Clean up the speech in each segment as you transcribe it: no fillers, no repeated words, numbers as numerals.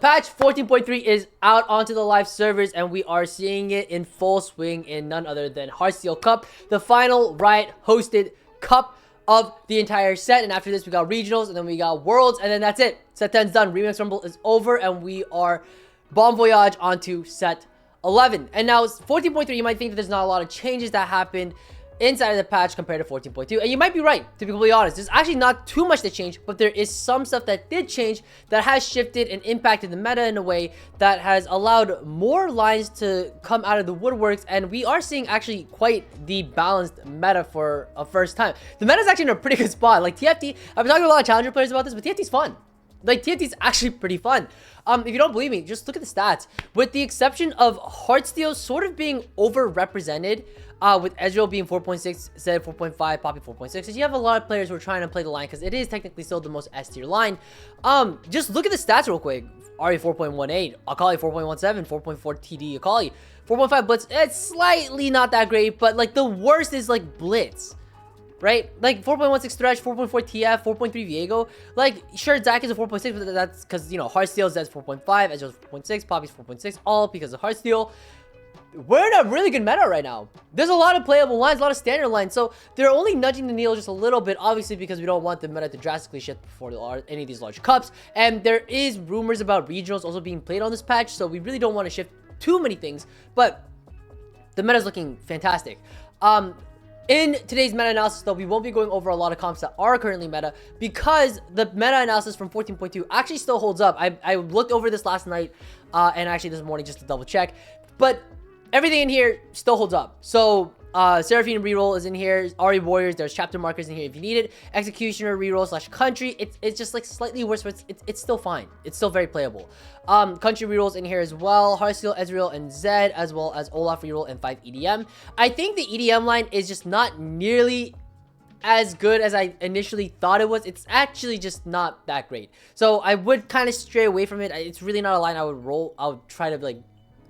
Patch 14.3 is out onto the live servers, and we are seeing it in full swing in none other than Heartsteel Cup, the final Riot hosted cup of the entire set. And after this, we got regionals, and then we got worlds, and then that's it. Set 10's done. Remix Rumble is over, and we are bon voyage onto set 11. And now 14.3, you might think that there's not a lot of changes that happened inside of the patch compared to 14.2, and you might be right, to be completely honest. There's actually not too much that changed, but there is some stuff that did change that has shifted and impacted the meta in a way that has allowed more lines to come out of the woodworks, and we are seeing actually quite the balanced meta for a first time. The meta is actually in a pretty good spot. Like TFT, I've been talking to a lot of challenger players about this, but TFT's fun. Like, TFT is actually pretty fun. If you don't believe me, just look at the stats. With the exception of Heartsteel sort of being overrepresented, with Ezreal being 4.6, Zed 4.5, Poppy 4.6, you have a lot of players who are trying to play the line because it is technically still the most S tier line. Just look at the stats real quick. Ahri 4.18, Akali 4.17, 4.4 TD Akali, 4.5 Blitz. It's slightly not that great, but like the worst is like Blitz. Right? Like 4.16 Thresh, 4.4 TF, 4.3 Viego. Like, sure, Zac is a 4.6, but that's because, you know, Heartsteel, Zed's 4.5, Ezreal's 4.6, Poppy's 4.6, all because of Heartsteel. We're in a really good meta right now. There's a lot of playable lines, a lot of standard lines, so they're only nudging the needle just a little bit, obviously, because we don't want the meta to drastically shift before any of these large cups. And there is rumors about regionals also being played on this patch, so we really don't want to shift too many things, but the meta is looking fantastic. In today's meta analysis, though, we won't be going over a lot of comps that are currently meta because the meta analysis from 14.2 actually still holds up. I looked over this last night and actually this morning just to double check, but everything in here still holds up. So Seraphine reroll is in here. Ahri Warriors, there's chapter markers in here if you need it. Executioner reroll / country. It's just like slightly worse, but it's still fine. It's still very playable. Country rerolls in here as well. Heartsteel, Ezreal, and Zed, as well as Olaf reroll and 5 EDM. I think the EDM line is just not nearly as good as I initially thought it was. It's actually just not that great. So I would kind of stray away from it. It's really not a line I would try to like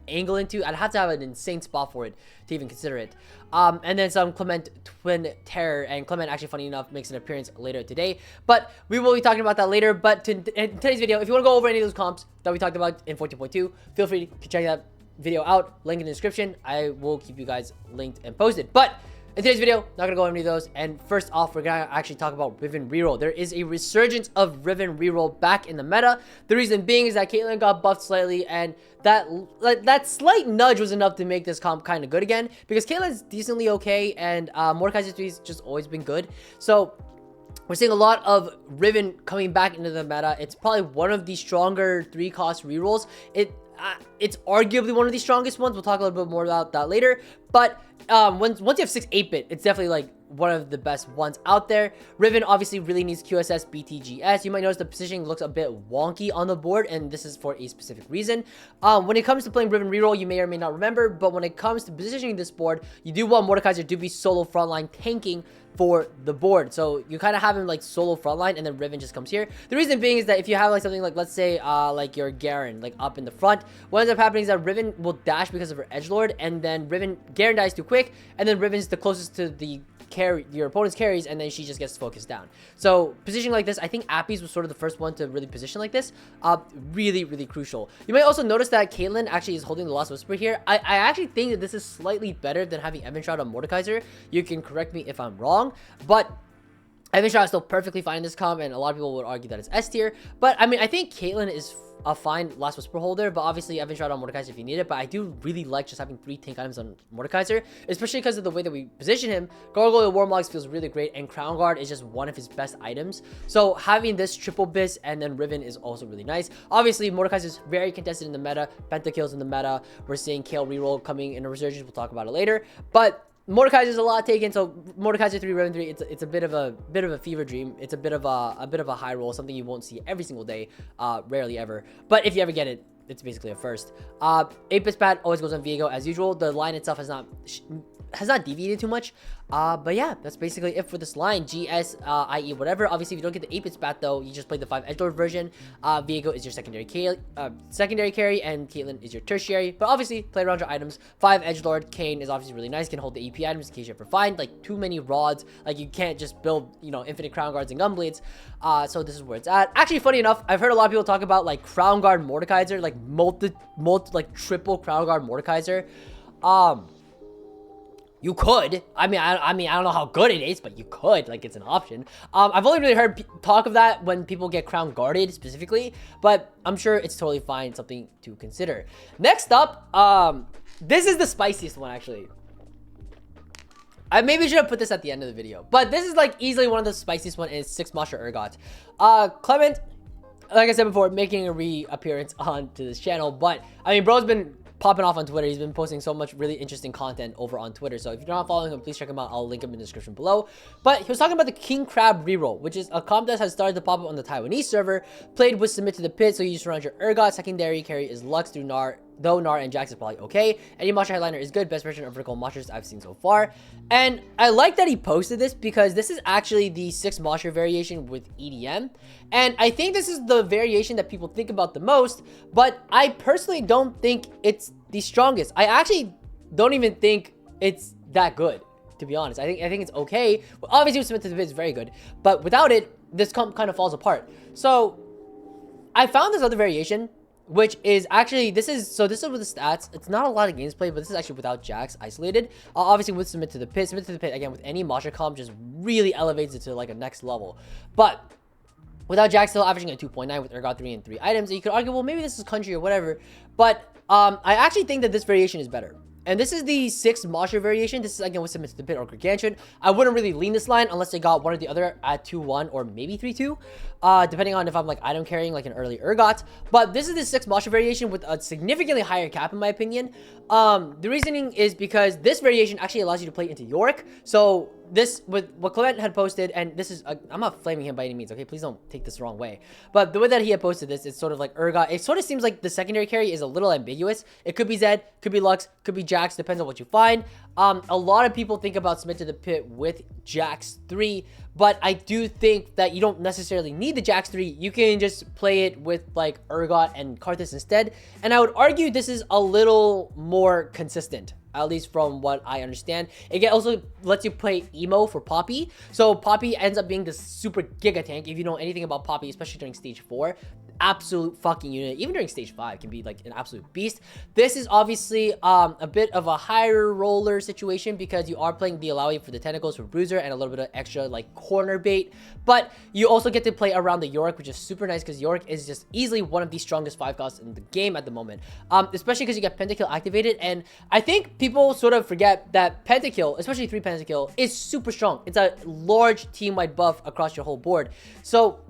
angle into. I'd have to have an insane spot for it to even consider it. And then some Clement Twin Terror, and Clement, actually, funny enough, makes an appearance later today, but we will be talking about that later. But in today's video, if you want to go over any of those comps that we talked about in 14.2, feel free to check that video out, link in the description. I will keep you guys linked and posted. But in today's video, not gonna go over any of those. And first off, we're gonna actually talk about Riven reroll. There is a resurgence of Riven reroll back in the meta. The reason being is that Kayle got buffed slightly, and that slight nudge was enough to make this comp kind of good again, because Kayle is decently okay, and Mordekaiser 3's just always been good. So we're seeing a lot of Riven coming back into the meta. It's probably one of the stronger 3-cost rerolls. It's arguably one of the strongest ones. We'll talk a little bit more about that later. But once you have 6 8-bit, it's definitely like one of the best ones out there. Riven obviously really needs QSS, BTGS. You might notice the positioning looks a bit wonky on the board, and this is for a specific reason. When it comes to playing Riven reroll, you may or may not remember, but when it comes to positioning this board, you do want Mordekaiser to be solo frontline tanking for the board. So you kind of have him like solo frontline, and then Riven just comes here. The reason being is that if you have like something like, let's say like your Garen like up in the front, what ends up happening is that Riven will dash because of her edgelord, and then Garen dies too quick, and then Riven's the closest to the your opponent's carries, and then she just gets focused down. So positioning like this, I think Appy's was sort of the first one to really position like this. Really crucial. You might also notice that Caitlyn actually is holding the Lost Whisper here. I actually think that this is slightly better than having Evan Shroud on Mordekaiser. You can correct me if I'm wrong, but Evan Shroud is still perfectly fine in this comp, and a lot of people would argue that it's S tier. But I mean, I think Caitlyn is a fine Last Whisper holder, but obviously Evan Shroud on Mordekaiser if you need it. But I do really like just having 3 tank items on Mordekaiser, especially because of the way that we position him. Gargoyle Warmogs feels really great, and Crown Guard is just one of his best items. So having this triple bis and then Riven is also really nice. Obviously, Mordekaiser is very contested in the meta. Pentakills in the meta. We're seeing Kayle reroll coming in a Resurgence. We'll talk about it later. But Mordekaiser is a lot taken, so Mordekaiser 3, Riven 3, it's a bit of a fever dream. It's a bit of a high roll, something you won't see every single day, rarely ever. But if you ever get it, it's basically a first. 8-bit spat always goes on Viego as usual. The line itself has not has not deviated too much. But yeah, that's basically it for this line. GS, IE, whatever. Obviously, if you don't get the 8-bit spat though, you just play the 5 edgelord version. Viego is your secondary carry, and Caitlyn is your tertiary. But obviously, play around your items. 5 edgelord, Kayn is obviously really nice, can hold the AP items in case you ever find like too many rods. Like you can't just build, you know, infinite crown guards and gunblades. So this is where it's at. Actually, funny enough, I've heard a lot of people talk about like crown guard Mordekaiser, like like triple crown guard Mordekaiser. You could. I mean, I don't know how good it is, but you could. Like, it's an option. I've only really heard talk of that when people get crown guarded specifically, but I'm sure it's totally fine. Something to consider. Next up, this is the spiciest one, actually. I maybe should have put this at the end of the video, but this is like easily one of the spiciest one. Is 6 mosher Urgot. Clement, like I said before, making a reappearance onto this channel, but I mean, bro's been popping off on Twitter. He's been posting so much really interesting content over on Twitter. So if you're not following him, please check him out. I'll link him in the description below. But he was talking about the King Crab reroll, which is a comp that has started to pop up on the Taiwanese server. Played with Submit to the Pit, so you just surround your Urgot. Secondary carry is Lux through Gnar, though Gnar and Jax is probably okay. Any mosher headliner is good. Best version of vertical moshers I've seen so far. And I like that he posted this because this is actually the 6 mosher variation with EDM. And I think this is the variation that people think about the most, but I personally don't think it's the strongest. I actually don't even think it's that good, to be honest. I think it's okay. Well, obviously, with Submit to the Pit is very good, but without it, this comp kind of falls apart. So I found this other variation, which is actually, this is with the stats. It's not a lot of games played, but this is actually without Jax isolated. Obviously with Submit to the Pit. Submit to the Pit, again, with any mosher comp, just really elevates it to like a next level. But without Jax still averaging a 2.9 with Urgot 3 and 3 items, and you could argue, well, maybe this is country or whatever. But I actually think that this variation is better. And this is the 6 mosher variation. This is again with Submit to the Pit or Gargantuan. I wouldn't really lean this line unless they got one or the other at 2-1 or maybe 3-2. Depending on if I'm like item carrying like an early Urgot. But this is the 6 mosher variation with a significantly higher cap in my opinion. The reasoning is because this variation actually allows you to play into Yorick. So this, with what Clement had posted, and this is, I'm not flaming him by any means, okay? Please don't take this the wrong way. But the way that he had posted this, it's sort of like Urgot. It sort of seems like the secondary carry is a little ambiguous. It could be Zed, could be Lux, could be Jax, depends on what you find. A lot of people think about Submit to the Pit with Jax 3, but I do think that you don't necessarily need the Jax 3. You can just play it with like Urgot and Karthus instead. And I would argue this is a little more consistent, at least from what I understand. It also lets you play emo for Poppy. So Poppy ends up being this super giga tank. If you know anything about Poppy, especially during stage 4, absolute fucking unit. Even during stage 5 can be like an absolute beast. This is obviously a bit of a higher roller situation because you are playing the Alawi for the tentacles for Bruiser and a little bit of extra like corner bait, but you also get to play around the Yorick, which is super nice because Yorick is just easily one of the strongest 5 costs in the game at the moment, especially because you get pentakill activated. And I think people sort of forget that pentakill, especially 3 pentakill, is super strong. It's a large team-wide buff across your whole board. So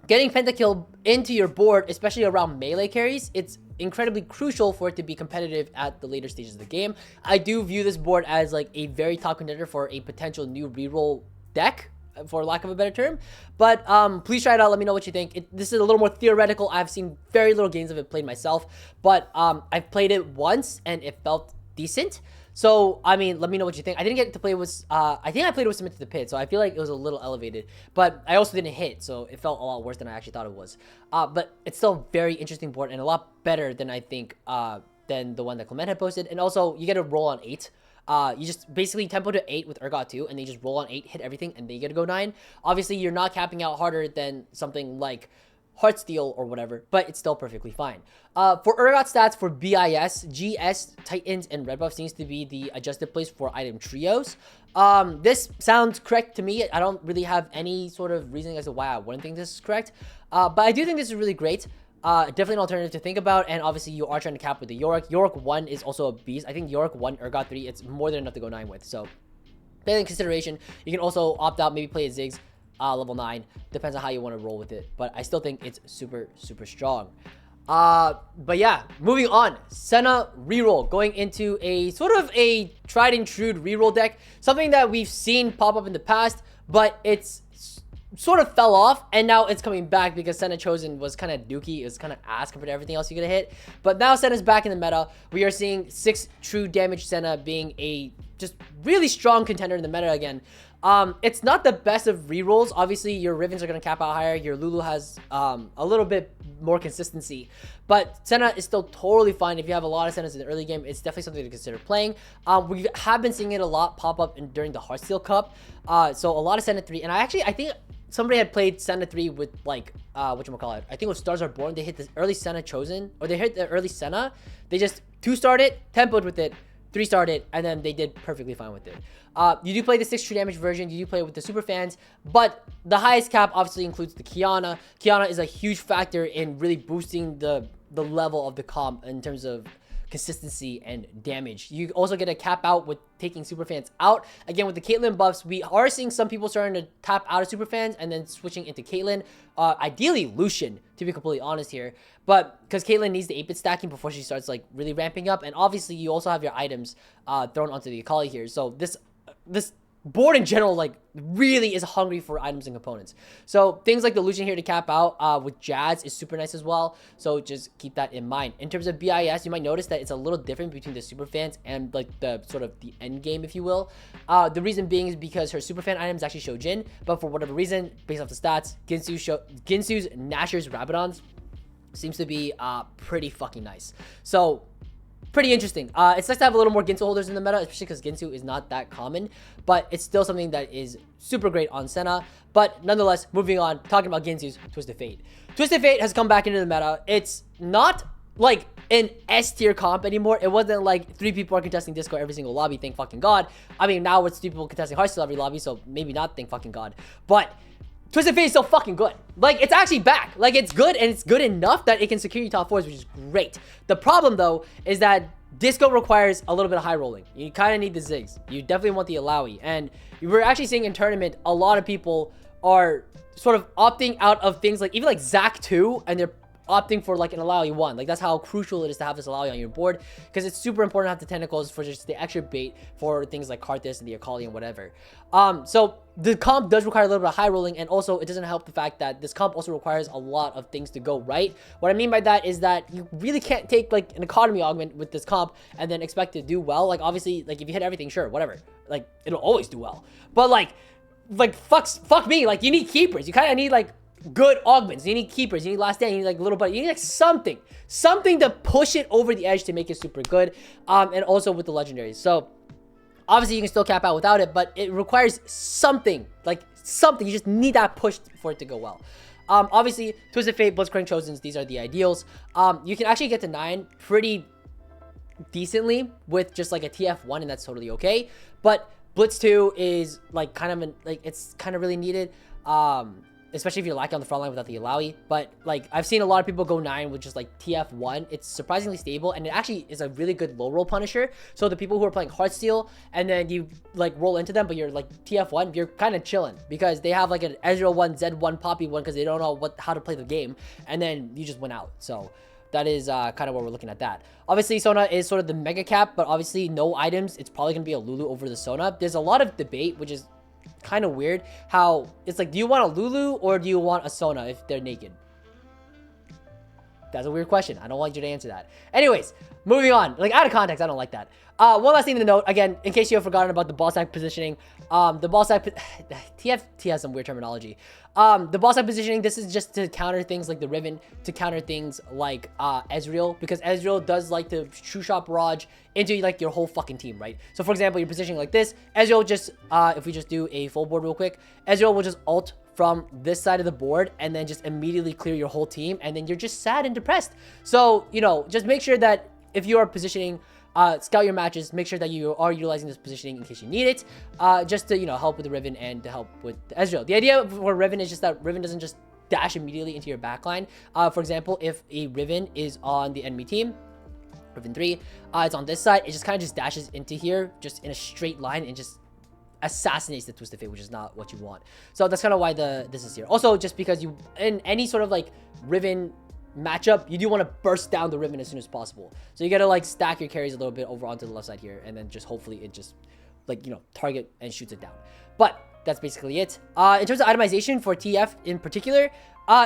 getting pentakill into your board, especially around melee carries, it's incredibly crucial for it to be competitive at the later stages of the game. I do view this board as like a very top contender for a potential new reroll deck, for lack of a better term. But please try it out. Let me know what you think. This is a little more theoretical. I've seen very little games of it played myself, but I've played it once and it felt decent. So, I mean, let me know what you think. I didn't get to play with, I think I played with Submit to the Pit, so I feel like it was a little elevated, but I also didn't hit, so it felt a lot worse than I actually thought it was. But it's still a very interesting board and a lot better than I think, than the one that Clement had posted. And also, you get to roll on 8. You just basically tempo to 8 with Urgot 2, and then you just roll on 8, hit everything, and then you get to go 9. Obviously, you're not capping out harder than something like Heartsteel or whatever, but it's still perfectly fine. For Urgot stats for BIS, GS, Titans, and Red Buff seems to be the adjusted place for item trios. This sounds correct to me. I don't really have any sort of reasoning as to why I wouldn't think this is correct, but I do think this is really great. Definitely an alternative to think about, and obviously you are trying to cap with the Yorick. Yorick 1 is also a beast. I think Yorick 1, Urgot 3, it's more than enough to go 9 with, so take in consideration. You can also opt out, maybe play a Ziggs, level 9, depends on how you want to roll with it, but I still think it's super strong. But yeah, moving on, Senna reroll, going into a sort of a tried and true reroll deck, something that we've seen pop up in the past, but it's sort of fell off, and now it's coming back because Senna Chosen was kind of dookie. It was kind of ass compared to everything else you could have hit. But now Senna's back in the meta. We are seeing 6 true damage Senna being a just really strong contender in the meta again. It's not the best of rerolls. Obviously, your Rivens are going to cap out higher. Your Lulu has a little bit more consistency. But Senna is still totally fine. If you have a lot of Sennas in the early game, it's definitely something to consider playing. We have been seeing it a lot pop up during the Heartsteel Cup. So a lot of Senna 3. And I think somebody had played Senna 3 with, like, whatchamacallit. I think when Stars Are Born, they hit the early Senna Chosen. Or they hit the early Senna. They just 2-starred it, tempoed with it, 3-starred it, and then they did perfectly fine with it. You do play the 6 true damage version. You do play with the super fans, but the highest cap obviously includes the Qiyana. Qiyana is a huge factor in really boosting the level of the comp in terms of consistency and damage. You also get a cap out with taking super fans out. Again, with the Caitlyn buffs, we are seeing some people starting to tap out of super fans and then switching into Caitlyn. Ideally Lucian, to be completely honest here, but because Caitlyn needs the 8-bit stacking before she starts like really ramping up, and obviously you also have your items thrown onto the Kayle here. So this board in general like really is hungry for items and components. So things like the Lucian here to cap out with Jazz is super nice as well. So just keep that in mind. In terms of BIS, you might notice that it's a little different between the super fans and like the sort of the end game, if you will. The reason being is because her super fan items actually show Jin, but for whatever reason, based off the stats, Ginsu's Nashor's Rabadons seems to be pretty fucking nice. So pretty interesting. It's nice to have a little more Ginsu holders in the meta, especially because Ginsu is not that common, but it's still something that is super great on Senna. But nonetheless, moving on, talking about Ginsu's Twisted Fate. Twisted Fate has come back into the meta. It's not like an S tier comp anymore. It wasn't like 3 people are contesting Disco every single lobby, thank fucking God. I mean, now it's 3 people contesting Heartsteel every lobby, so maybe not, thank fucking God. But Twisted Fate is so fucking good. Like, it's actually back. Like, it's good, and it's good enough that it can secure you top 4s, which is great. The problem, though, is that Disco requires a little bit of high rolling. You kind of need the Ziggs. You definitely want the Alawi. And we're actually seeing in tournament, a lot of people are sort of opting out of things like, even like Zac 2, and they're opting for like an Alawi 1. Like, that's how crucial it is to have this Alawi on your board, because it's super important to have the tentacles for just the extra bait for things like Karthus and the Akali and whatever. So the comp does require a little bit of high rolling, and also it doesn't help the fact that this comp also requires a lot of things to go right. What I mean by that is that you really can't take like an economy augment with this comp and then expect to do well. Like, obviously, like if you hit everything, sure, whatever, like it'll always do well. But like fuck me, like you need keepers. You kind of need like good augments. You need keepers. You need last stand. You need like little buddy. You need like something to push it over the edge to make it super good. And also with the legendaries. So obviously you can still cap out without it, but it requires something, like something. You just need that push for it to go well. Obviously Twisted Fate, Blitzcrank Chosens, these are the ideals. You can actually get to 9 pretty decently with just like a TF1, and that's totally okay. But Blitz 2 is like kind of it's kind of really needed. Especially if you're lacking on the front line without the Alawi. But like I've seen a lot of people go 9 with just like TF1. It's surprisingly stable, and it actually is a really good low roll punisher. So the people who are playing Heartsteel and then you like roll into them, but you're like TF1, you're kind of chilling because they have like an Ezreal 1, Z1, Poppy 1 because they don't know how to play the game, and then you just win out. So that is kind of where we're looking at that. Obviously, Sona is sort of the mega cap, but obviously no items. It's probably going to be a Lulu over the Sona. There's a lot of debate, which is kind of weird, how it's like, do you want a Lulu or do you want a Sona if they're naked? That's a weird question. I don't want you to answer that. Anyways, moving on. Like, out of context, I don't like that. One last thing to note, again, in case you have forgotten about the ball stack positioning, the ball stack, TF has some weird terminology. The ball stack positioning, this is just to counter things like the Riven, to counter things like Ezreal, because Ezreal does like to true shot barrage into like your whole fucking team, right? So for example, you're positioning like this, Ezreal just, if we just do a full board real quick, Ezreal will just ult from this side of the board and then just immediately clear your whole team, and then you're just sad and depressed. So, you know, just make sure that if you are positioning, scout your matches, make sure that you are utilizing this positioning in case you need it, just to, you know, help with the Riven and to help with Ezreal. The idea for Riven is just that Riven doesn't just dash immediately into your backline. For example, if a Riven is on the enemy team, Riven 3, it's on this side, it just kind of just dashes into here, just in a straight line, and just assassinates the Twisted Fate, which is not what you want. So that's kind of why this is here. Also, just because you, in any sort of like Riven matchup, you do want to burst down the Riven as soon as possible. So you got to like stack your carries a little bit over onto the left side here, and then just hopefully it just like, you know, target and shoots it down. But that's basically it. In terms of itemization for TF in particular,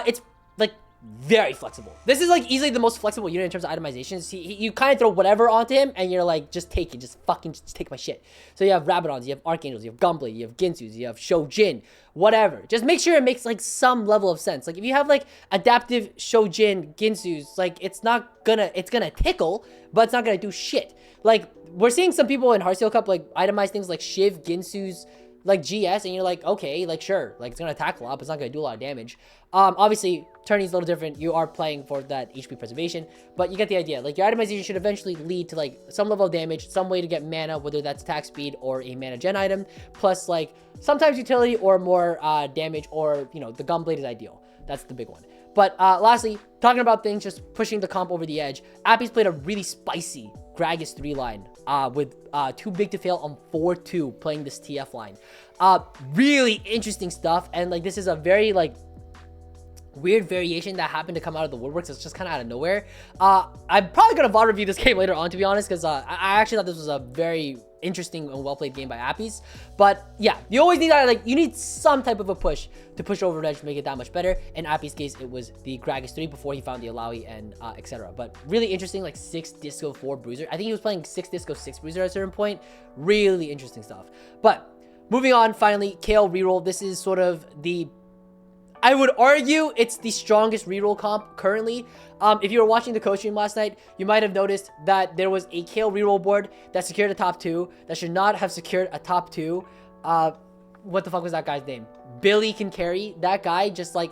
it's like very flexible. This is like easily the most flexible unit in terms of itemizations. You kind of throw whatever onto him and you're like, just take it, just take my shit. So you have Rabadons, you have Archangels, you have Gunblade, you have Ginsus, you have Shojin, whatever. Just make sure it makes like some level of sense. Like if you have like adaptive Shojin Ginsus, like it's gonna tickle, but it's not gonna do shit. Like we're seeing some people in Hearthstone Cup like itemize things like Shiv, Ginsu's, like GS, and you're like, okay, like sure, like it's gonna attack a lot, but it's not gonna do a lot of damage. Obviously tourney's a little different. You are playing for that HP preservation, but you get the idea. Like your itemization should eventually lead to like some level of damage, some way to get mana, whether that's attack speed or a mana gen item, plus like sometimes utility or more damage, or you know, the Gunblade is ideal. That's the big one. But lastly, talking about things just pushing the comp over the edge, Appy's played a really spicy Gragas 3 line with too big to fail on 4-2 playing this TF line. Really interesting stuff, and like this is a very like weird variation that happened to come out of the woodworks. It's just kind of out of nowhere. I'm probably gonna VOD review this game later on, to be honest, because I actually thought this was a very interesting and well played game by Appy's. But yeah, you always need that, like you need some type of a push to push over edge to make it that much better. In Appy's case, it was the Gragas 3 before he found the Alawi and etc. But really interesting, like 6 Disco 4 Bruiser. I think he was playing 6 Disco 6 Bruiser at a certain point. Really interesting stuff. But moving on, finally, Kayle reroll. This is sort of the, I would argue it's the strongest reroll comp currently. If you were watching the coach stream last night, you might have noticed that there was a Kayle reroll board that secured a top 2 that should not have secured a top 2. What the fuck was that guy's name? Billy can carry. That guy just like,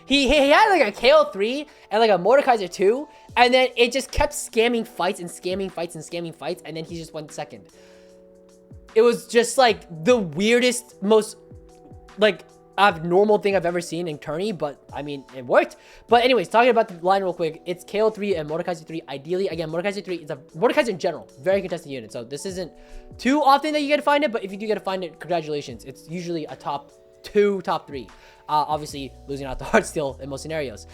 he had like a Kayle 3 and like a Mordekaiser 2, and then it just kept scamming fights and scamming fights and scamming fights, and then he just went second. It was just like the weirdest, most like abnormal thing I've ever seen in tourney, but I mean, it worked. But anyways, talking about the line real quick, it's Kayle 3 and Mordekaiser 3. Ideally, again, Mordekaiser 3 is a Mordekaiser in general, very contested unit, so this isn't too often that you get to find it, but if you do get to find it, congratulations. It's usually a top 2, top 3. Obviously losing out to Heartsteel in most scenarios.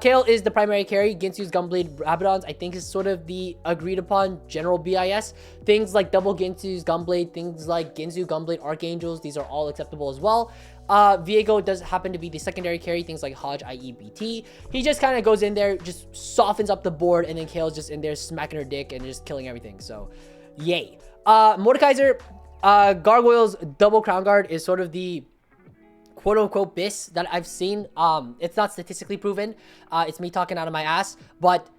Kayle is the primary carry. Ginsu's, Gunblade, Rabadons, I think is sort of the agreed upon general BIS. Things like double Ginsu's, Gunblade, things like Ginsu, Gunblade, Archangels, these are all acceptable as well. Viego does happen to be the secondary carry, things like Hodge, i.e. BT. He just kind of goes in there, just softens up the board, and then Kayle's just in there smacking her dick and just killing everything. So, yay. Mordekaiser, Gargoyle's double Crown Guard is sort of the quote-unquote BIS that I've seen. It's not statistically proven. It's me talking out of my ass, but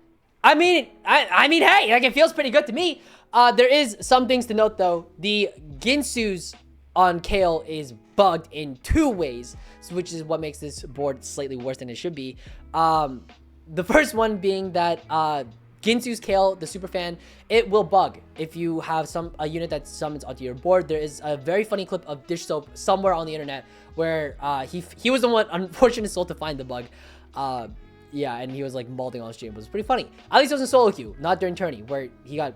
I mean, hey, like it feels pretty good to me. There is some things to note though. The Ginsu's on Kayle is bugged in 2 ways, which is what makes this board slightly worse than it should be. The first one being that Ginsu's Kayle, the super fan, it will bug if you have a unit that summons onto your board. There is a very funny clip of Dish Soap somewhere on the internet where he was the one, unfortunate soul, to find the bug. Yeah, and he was like malding on stream. It was pretty funny. At least it was in solo queue, not during tourney, where he got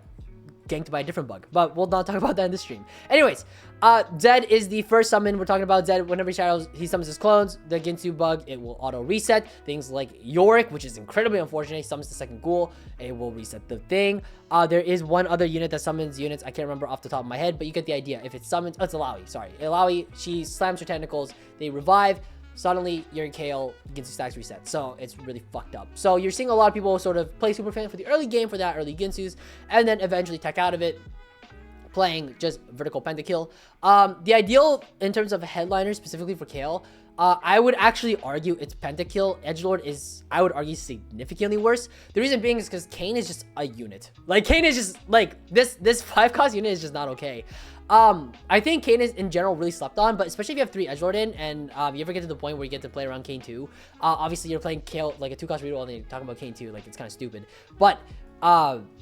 ganked by a different bug, but we'll not talk about that in this stream. Anyways, Zed is the first summon. We're talking about Zed. Whenever he summons his clones, the Ginsu bug, it will auto reset. Things like Yorick, which is incredibly unfortunate, he summons the second ghoul, it will reset the thing. There is one other unit that summons units, I can't remember off the top of my head, but you get the idea. If it summons, it's Alawi, sorry. Alawi, she slams her tentacles, they revive, suddenly your Kayle Ginsu stacks reset. So it's really fucked up. So you're seeing a lot of people sort of play Superfan for the early game for that early Ginsus, and then eventually tech out of it, playing just vertical pentakill. The ideal in terms of a headliner specifically for Kayle, I would actually argue it's pentakill. Edgelord is, I would argue, significantly worse. The reason being is because Kayn is just a unit. Like Kayn is just like this 5-cost unit is just not okay. I think Kayn is in general really slept on, but especially if you have 3 edgelord in and you ever get to the point where you get to play around Kayn 2, obviously you're playing Kayle like a 2-cost reroll and then you're talking about Kayn 2, like it's kind of stupid. But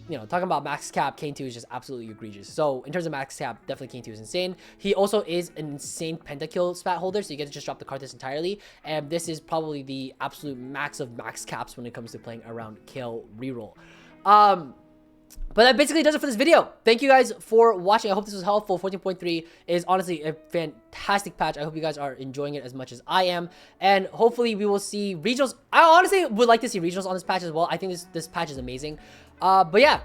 you know, talking about max cap, Kayn 2 is just absolutely egregious. So in terms of max cap, definitely Kayn 2 is insane. He also is an insane pentakill spat holder, so you get to just drop the Karthus entirely. And this is probably the absolute max of max caps when it comes to playing around Kayle reroll. But that basically does it for this video. Thank you guys for watching. I hope this was helpful. 14.3 is honestly a fantastic patch. I hope you guys are enjoying it as much as I am. And hopefully we will see regionals. I honestly would like to see regionals on this patch as well. I think this patch is amazing. But yeah,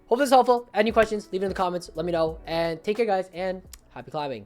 hope this is helpful. Any questions, leave it in the comments. Let me know. And take care, guys, and happy climbing.